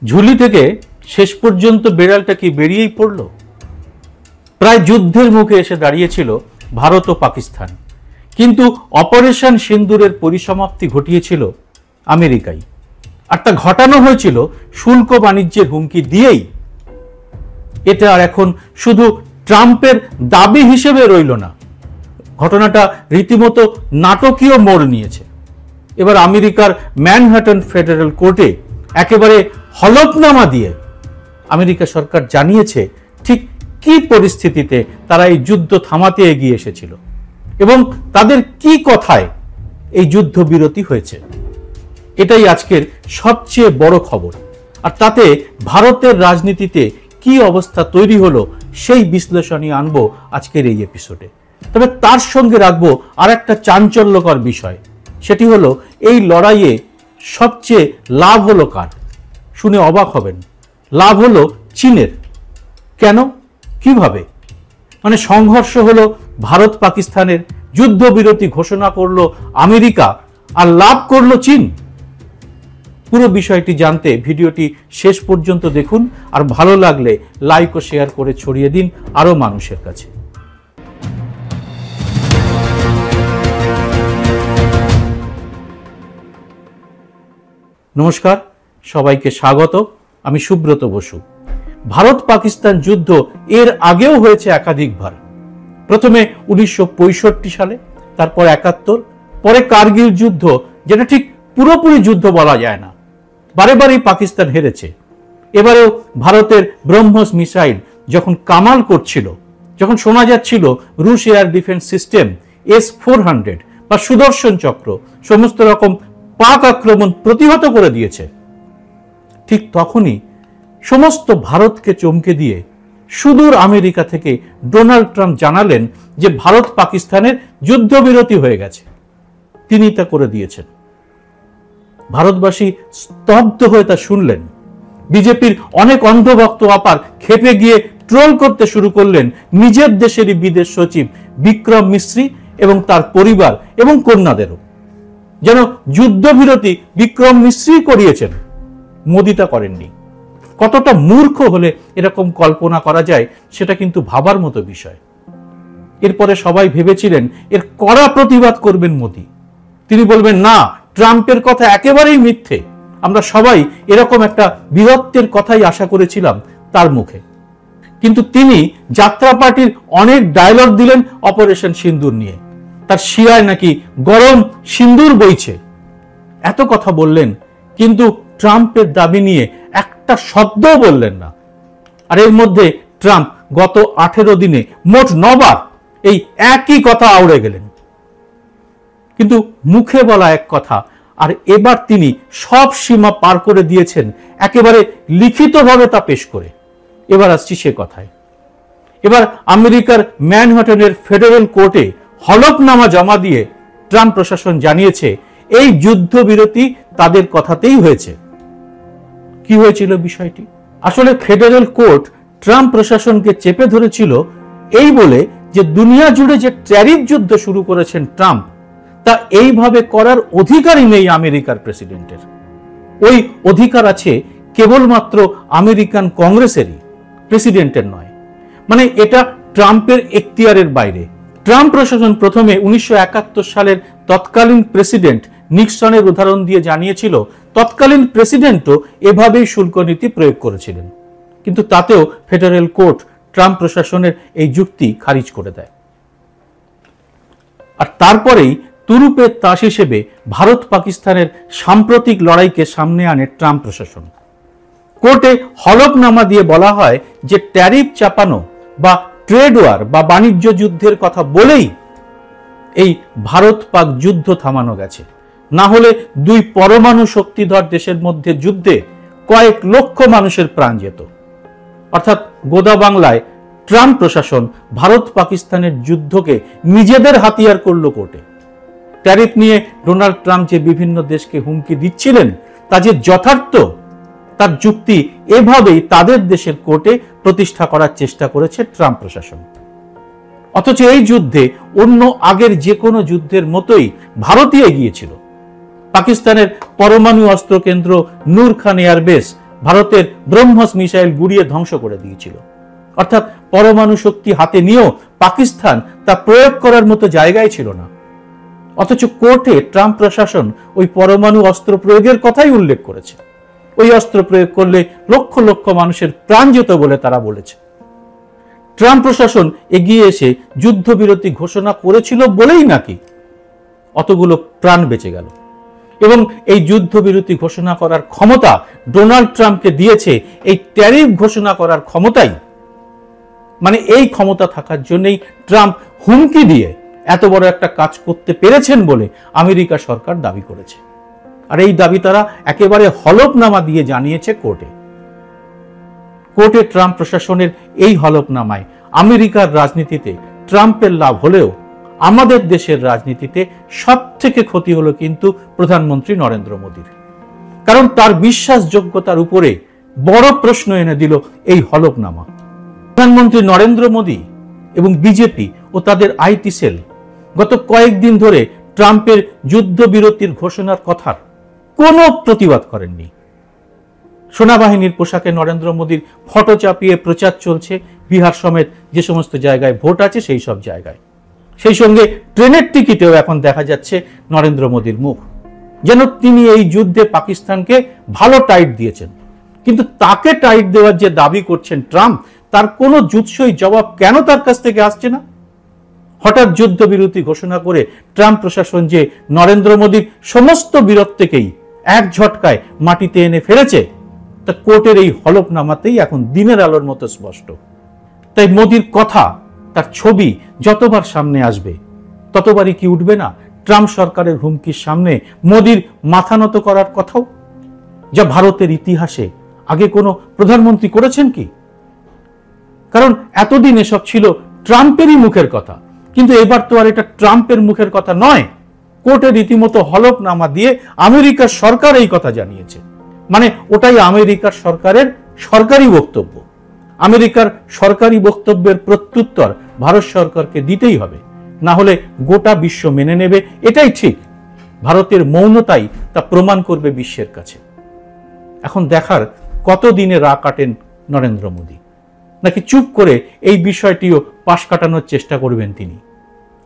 ঝুলি থেকে শেষ পর্যন্ত বেড়ালটা কি বেরিয়েই পড়ল? প্রায় যুদ্ধের মুখে এসে দাঁড়িয়েছিল ভারত ও পাকিস্তান, কিন্তু অপারেশন সিন্দুরের পরিসমাপ্তি ঘটিয়েছিল আমেরিকাই। আর তা ঘটানো হয়েছিল শুল্ক বাণিজ্যের হুমকি দিয়েই। এটা আর এখন শুধু ট্রাম্পের দাবি হিসেবে রইল না, ঘটনাটা রীতিমতো নাটকীয় মোড় নিয়েছে। এবার আমেরিকার ম্যানহাটন ফেডারেল কোর্টে একেবারে হলফনামা দিয়ে আমেরিকা সরকার জানিয়েছে ঠিক কি পরিস্থিতিতে তারা এই যুদ্ধ থামাতে এগিয়ে এসেছিল এবং তাদের কি কথায় এই যুদ্ধ বিরতি হয়েছে। এটাই আজকের সবচেয়ে বড় খবর। আর তাতে ভারতের রাজনীতিতে কি অবস্থা তৈরি হলো সেই বিশ্লেষণই আনবো আজকের এই এপিসোডে। তবে তার সঙ্গে রাখবো আর একটা চাঞ্চল্যকর বিষয়, সেটি হলো এই লড়াইয়ে সবচেয়ে লাভ হলো কার? শুনে অবাক হবেন, লাভ হলো চীনের। কেন, কিভাবে? মানে সংঘর্ষ হলো ভারত পাকিস্তানের, যুদ্ধবিরতি ঘোষণা করলো আমেরিকা, আর লাভ করলো চীন। পুরো বিষয়টি জানতে ভিডিওটি শেষ পর্যন্ত দেখুন, আর ভালো লাগলে লাইক ও শেয়ার করে ছড়িয়ে দিন আরো মানুষের কাছে। নমস্কার, সবাইকে স্বাগত। আমি সুব্রত বসু। ভারত পাকিস্তান যুদ্ধ এর আগেও হয়েছে একাধিকবার। প্রথমে 1965 সালে, তারপর 71, পরে কার্গিল যুদ্ধ, যেটা ঠিক পুরোপুরি যুদ্ধ বলা যায় না। বারে বারেই পাকিস্তান হেরেছে। এবারেও ভারতের ব্রহ্মস মিসাইল যখন কামাল করছিল, যখন শোনা যাচ্ছিল রুশ এয়ার ডিফেন্স সিস্টেম S-400 বা সুদর্শন চক্র সমস্ত রকম পাক আক্রমণ প্রতিহত করে দিয়েছে, ঠিক তখনই সমস্ত ভারতকে চমকে দিয়ে সুদূর আমেরিকা থেকে ডোনাল্ড ট্রাম্প জানালেন যে ভারত পাকিস্তানের যুদ্ধবিরতি হয়ে গেছে। তিনি তা করে দিয়েছেন। ভারতবাসী স্তব্ধ হয়ে তা শুনলেন। বিজেপির অনেক অন্ধভক্ত আপার খেপে গিয়ে ট্রোল করতে শুরু করলেন নিজের দেশেরই বিদেশ সচিব বিক্রম মিশ্রি এবং তার পরিবার এবং কন্যাদেরও। যেন যুদ্ধবিরতি বিক্রম মিশ্রি করিয়েছেন, মোদি তা করেননি। কতটা মূর্খ হলে এরকম কল্পনা করা যায় সেটা কিন্তু ভাবার মতো বিষয়। এরপরে সবাই ভেবেছিলেন এর কড়া প্রতিবাদ করবেন মোদি। তিনি বলবেন, না, ট্রাম্পের কথা একেবারেই মিথ্যে। আমরা সবাই এরকম একটা বীরত্বের কথাই আশা করেছিলাম তার মুখে। কিন্তু তিনি যাত্রা পার্টির অনেক ডায়লগ দিলেন অপারেশন সিন্দুর নিয়ে। তার শিরায় নাকি গরম সিন্দুর বইছে, এত কথা বললেন, কিন্তু ট্রাম্পের দাবি নিয়ে একটা শব্দও বললেন না। আর এর মধ্যে ট্রাম্প গত 18 দিনে মোট 9 বার এই একই কথা আওড়ে গেলেন। কিন্তু মুখে বলা এক কথা, আর এবার তিনি সব সীমা পার করে দিয়েছেন একেবারে লিখিতভাবে তা পেশ করে। এবার আসছি সে কথায়। এবার আমেরিকার ম্যানহাটনের ফেডারেল কোর্টে হলফনামা জমা দিয়ে ট্রাম্প প্রশাসন জানিয়েছে এই যুদ্ধবিরতি তাদের কথাতেই হয়েছে। কি হয়েছিল বিষয়টি? আসলে ফেডারেল কোর্ট ট্রাম্প প্রশাসনকে চেপে ধরেছিল এই বলে যে দুনিয়া জুড়ে যে ট্যারিফ যুদ্ধ শুরু করেছেন ট্রাম্প, তা এইভাবে করার অধিকারই নেই আমেরিকার প্রেসিডেন্টের। ওই অধিকার আছে কেবলমাত্র আমেরিকান কংগ্রেসেরই, প্রেসিডেন্টের নয়। মানে এটা ট্রাম্পের এখতিয়ারের বাইরে। ট্রাম্প প্রশাসন প্রথমে 1971 সালের তৎকালীন প্রেসিডেন্ট নিক্সনের উদাহরণ দিয়ে জানিয়েছিল তৎকালীন প্রেসিডেন্টও এভাবেই শুল্ক নীতি প্রয়োগ করেছিলেন। কিন্তু তাতেও ফেডারেল কোর্ট ট্রাম্প প্রশাসনের এই যুক্তি খারিজ করে দেয়। আর তারপরেই তুরুপের তাস হিসেবে ভারত পাকিস্তানের সাম্প্রতিক লড়াইকে সামনে আনে ট্রাম্প প্রশাসন। কোর্টে হলফনামা দিয়ে বলা হয় যে ট্যারিফ চাপানো বা ট্রেড ওয়ার বা বাণিজ্য যুদ্ধের কথা বলেই এই ভারত পাক যুদ্ধ থামানো গেছে। না হলে দুই পরমাণু শক্তিধর দেশের মধ্যে যুদ্ধে কয়েক লক্ষ মানুষের প্রাণ যেত। অর্থাৎ গোদা বাংলায় ট্রাম্প প্রশাসন ভারত পাকিস্তানের যুদ্ধকে নিজেদের হাতিয়ার করল কোর্টে। ট্যারিফ নিয়ে ডোনাল্ড ট্রাম্প যে বিভিন্ন দেশকে হুমকি দিচ্ছিলেন তা যে যথার্থ, তার যুক্তি এভাবেই তাদের দেশের কোর্টে প্রতিষ্ঠা করার চেষ্টা করেছে ট্রাম্প প্রশাসন। অথচ এই যুদ্ধে অন্য আগের যে কোনো যুদ্ধের মতোই ভারতই এগিয়েছিল। পাকিস্তানের পরমাণু অস্ত্র কেন্দ্র নূর খান এয়ারবেস ভারতের ব্রহ্মস মিসাইল গুড়িয়ে ধ্বংস করে দিয়েছিল। অর্থাৎ পরমাণু শক্তি হাতে নিয়েও পাকিস্তান তা প্রয়োগ করার মতো জায়গায় ছিল না। অথচ কোর্টে ট্রাম্প প্রশাসন ওই পরমাণু অস্ত্র প্রয়োগের কথাই উল্লেখ করেছে। ওই অস্ত্র প্রয়োগ করলে লক্ষ লক্ষ মানুষের প্রাণ যেত বলে তারা বলেছে। ট্রাম্প প্রশাসন এগিয়ে এসে যুদ্ধবিরতি ঘোষণা করেছিল বলেই নাকি অতগুলো প্রাণ বেঁচে গেল। এবং এই যুদ্ধবিরতি ঘোষণা করার ক্ষমতা ডোনাল্ড ট্রাম্পকে দিয়েছে এই ট্যারিফ ঘোষণা করার ক্ষমতাই। মানে এই ক্ষমতা থাকার জন্যই ট্রাম্প হুমকি দিয়ে এত বড় একটা কাজ করতে পেরেছেন বলে আমেরিকা সরকার দাবি করেছে। আর এই দাবি তারা একেবারে হলফনামা দিয়ে জানিয়েছে কোর্টে। কোর্টে ট্রাম্প প্রশাসনের এই হলফনামায় আমেরিকার রাজনীতিতে ট্রাম্পের লাভ হলেও আমাদের দেশের রাজনীতিতে সব থেকে ক্ষতি হলো কিন্তু প্রধানমন্ত্রী নরেন্দ্র মোদীর। কারণ তার বিশ্বাসযোগ্যতার উপরে বড় প্রশ্ন এনে দিল এই হলফনামা। প্রধানমন্ত্রী নরেন্দ্র মোদী এবং বিজেপি ও তাদের আইটি সেল গত কয়েকদিন ধরে ট্রাম্পের যুদ্ধবিরতির ঘোষণার কথার কোনো প্রতিবাদ করেননি। সেনাবাহিনীর পোশাকে নরেন্দ্র মোদীর ফটো চাপিয়ে প্রচার চলছে বিহার সমেত যে সমস্ত জায়গায় ভোট আছে সেই সব জায়গায়। সেই সঙ্গে ট্রেনের টিকিটেও এখন দেখা যাচ্ছে নরেন্দ্র মোদীর মুখ, যেন তিনি এই যুদ্ধে পাকিস্তানকে ভালো টাইট দিয়েছেন। কিন্তু তাকে টাইট দেওয়ার যে দাবি করছেন ট্রাম্প, তার কোনো জুৎসই জবাব কেন তার কাছ থেকে আসছে না? হঠাৎ যুদ্ধবিরতি ঘোষণা করে ট্রাম্প প্রশাসন যে নরেন্দ্র মোদীর সমস্ত বিরোধকেই এক ঝটকায় মাটিতে এনে ফেলেছে, তা কোর্টের এই হলফনামাতেই এখন দিনের আলোর মতো স্পষ্ট। তাই মোদীর কথা, তার ছবি যতবার সামনে আসবে ততবারই কি উঠবে না ট্রাম্প সরকারের হুমকির সামনে মোদীর মাথা নত করার কথাও, যা ভারতের ইতিহাসে আগে কোনো প্রধানমন্ত্রী করেছেন কি? কারণ এতদিন এসব ছিল ট্রাম্পেরই মুখের কথা, কিন্তু এবার তো আর এটা ট্রাম্পের মুখের কথা নয়। কোর্টে রীতিমতো হলফনামা দিয়ে আমেরিকার সরকার এই কথা জানিয়েছে। মানে ওটাই আমেরিকার সরকারের সরকারি বক্তব্য। আমেরিকার সরকারি বক্তব্যের প্রত্যুত্তর ভারত সরকারকে দিতেই হবে, না হলে গোটা বিশ্ব মেনে নেবে এটাই ঠিক। ভারতের মৌনতাই তা প্রমাণ করবে বিশ্বের কাছে। এখন দেখার কতদিনে রা কাটেন নরেন্দ্র মোদী, নাকি চুপ করে এই বিষয়টিও পাশ কাটানোর চেষ্টা করবেন তিনি।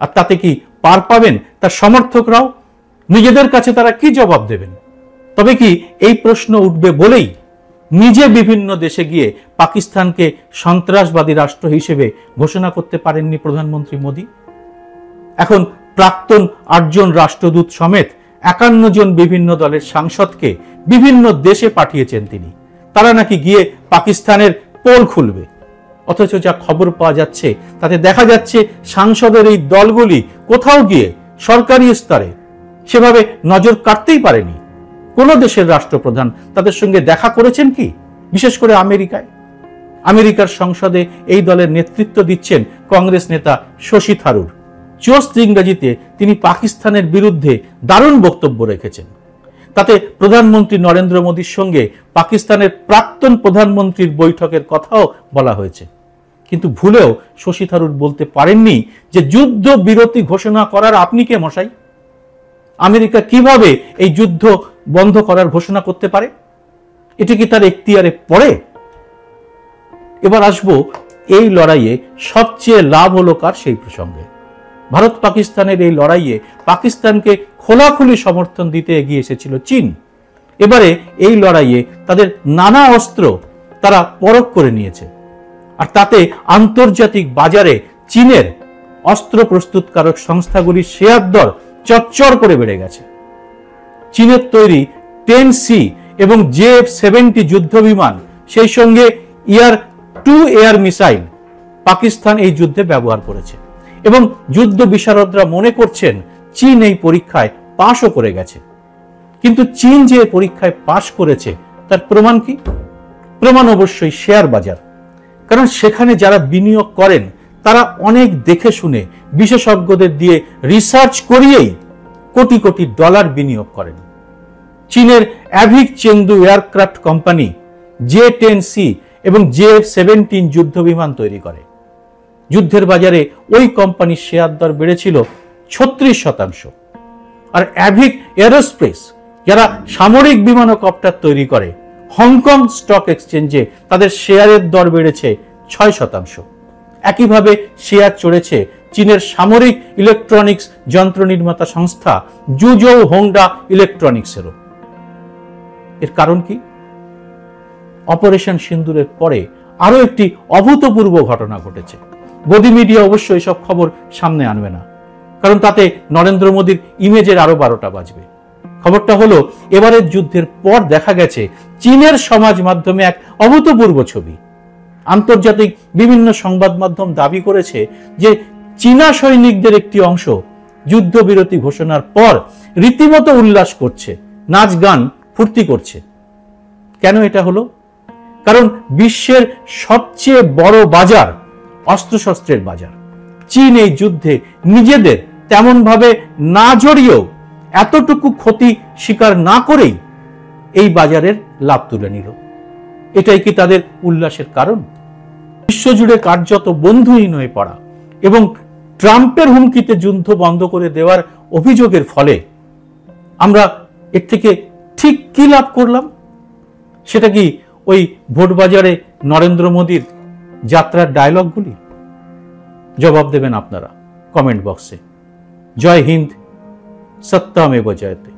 আর তাতে কি পার পাবেন তার সমর্থকরাও? নিজেদের কাছে তারা কি জবাব দেবেন? তবে কি এই প্রশ্ন উঠবে বলেই নিজে বিভিন্ন দেশে গিয়ে পাকিস্তানকে সন্ত্রাসবাদী রাষ্ট্র হিসেবে ঘোষণা করতে পারেননি প্রধানমন্ত্রী মোদী। এখন প্রাক্তন 8 জন রাষ্ট্রদূত সমেত 51 জন বিভিন্ন দলের সাংসদকে বিভিন্ন দেশে পাঠিয়েছেন তিনি। তারা নাকি গিয়ে পাকিস্তানের পোল খুলবে। অথচ যা খবর পাওয়া যাচ্ছে তাতে দেখা যাচ্ছে সাংসদের এই দলগুলি কোথাও গিয়ে সরকারি স্তরে সেভাবে নজর কাটতেই পারেনি। কোন দেশের রাষ্ট্রপ্রধান তাদের সঙ্গে দেখা করেছেন কি? বিশেষ করে আমেরিকায়। আমেরিকার সংসদে এই দলের নেতৃত্ব দিচ্ছেন কংগ্রেস নেতা শশী থারুর। চোস্ত ইংরেজিতে তিনি পাকিস্তানের বিরুদ্ধে দারুণ বক্তব্য রেখেছেন। তাতে প্রধানমন্ত্রী নরেন্দ্র মোদীর সঙ্গে পাকিস্তানের প্রাক্তন প্রধানমন্ত্রীর বৈঠকের কথাও বলা হয়েছে। কিন্তু ভুলেও শশী থারুর বলতে পারেননি যে যুদ্ধ বিরতি ঘোষণা করার আপনি কে মশাই? আমেরিকা কিভাবে এই যুদ্ধ বন্ধ করার ঘোষণা করতে পারে? এটা কি তার এখতিয়ারে পড়ে? এবার আসবো এই লড়াইয়ে সবচেয়ে লাভ হলো কার সেই প্রসঙ্গে। ভারত পাকিস্তানের এই লড়াইয়ে পাকিস্তানকে খোলাখুলি সমর্থন দিতে এগিয়ে এসেছিল চীন। এবারে এই লড়াইয়ে তাদের নানা অস্ত্র তারা পরখ করে নিয়েছে। আর তাতে আন্তর্জাতিক বাজারে চীনের অস্ত্র প্রস্তুতকারক সংস্থাগুলির শেয়ার দর চচ্চর করে বেড়ে গেছে। চীনের তৈরি 10C এবং JF-70 যুদ্ধ বিমান, সেই সঙ্গে ER-2 এয়ার মিসাইল পাকিস্তান এই যুদ্ধে ব্যবহার করেছে এবং যুদ্ধ বিশারদরা মনে করছেন চীন এই পরীক্ষায় পাশও করে গেছে। কিন্তু চীন যে পরীক্ষায় পাশ করেছে তার প্রমাণ কি? প্রমাণ অবশ্যই শেয়ার বাজার। কারণ সেখানে যারা বিনিয়োগ করেন তারা অনেক দেখে শুনে বিশেষজ্ঞদের দিয়ে রিসার্চ করিয়েই কোটি কোটি ডলার বিনিয়োগ করেন। চীনের অ্যাভিক চেংদু এয়ারক্রাফট কোম্পানি J-10C এবং JF-17 যুদ্ধ বিমান তৈরি করে। যুদ্ধের বাজারে ওই কোম্পানির শেয়ার দর বেড়েছিল 36%। আর অ্যাভিক এরোস্পেস যারা সামরিক বিমান ও কপ্টার তৈরি করে, হংকং স্টক এক্সচেঞ্জে তাদের শেয়ারের দর বেড়েছে 6%। একইভাবে শেয়ার চড়েছে চীনের সামরিক ইলেকট্রনিক্স যন্ত্র নির্মাতা সংস্থা জুজৌ হোন্ডা ইলেকট্রনিক্সেরও। এর কারণ কি? অপারেশন সিন্দুরের পরে আরো একটি অভূতপূর্ব ঘটনা ঘটেছে। গদি মিডিয়া অবশ্য এসব খবর সামনে আনবে না, কারণ তাতে নরেন্দ্র মোদীর ইমেজের আরো 12টা বাজবে। খবরটা হলো, এবারের যুদ্ধের পর দেখা গেছে চীনের সমাজ মাধ্যমে এক অভূতপূর্ব ছবি। আন্তর্জাতিক বিভিন্ন সংবাদ মাধ্যম দাবি করেছে যে চীনা সৈনিকদের একটি অংশ যুদ্ধবিরতি ঘোষণার পর রীতিমতো উল্লাস করছে, নাচ গান ফুর্তি করছে। কেন এটা হলো? কারণ বিশ্বের সবচেয়ে বড় বাজার অস্ত্রশস্ত্রের বাজার। চীন এই যুদ্ধে নিজেদের তেমন ভাবে না জড়িয়েও, এতটুকু ক্ষতি স্বীকার না করেই এই বাজারের লাভ তুলে নিল। এটাই কি তাদের উল্লাসের কারণ? বিশ্বজুড়ে কার্যত বন্ধুহীন হয়ে পড়া এবং ট্রাম্পের হুমকিতে যুদ্ধ বন্ধ করে দেওয়ার অভিযোগের ফলে আমরা এর থেকে ঠিক কি লাভ করলাম? সেটা কি ওই ভোট বাজারে নরেন্দ্র মোদীর যাত্রার ডায়লগগুলি? জবাব দেবেন আপনারা কমেন্ট বক্সে। জয় হিন্দ, সত্যমেব জয়তে।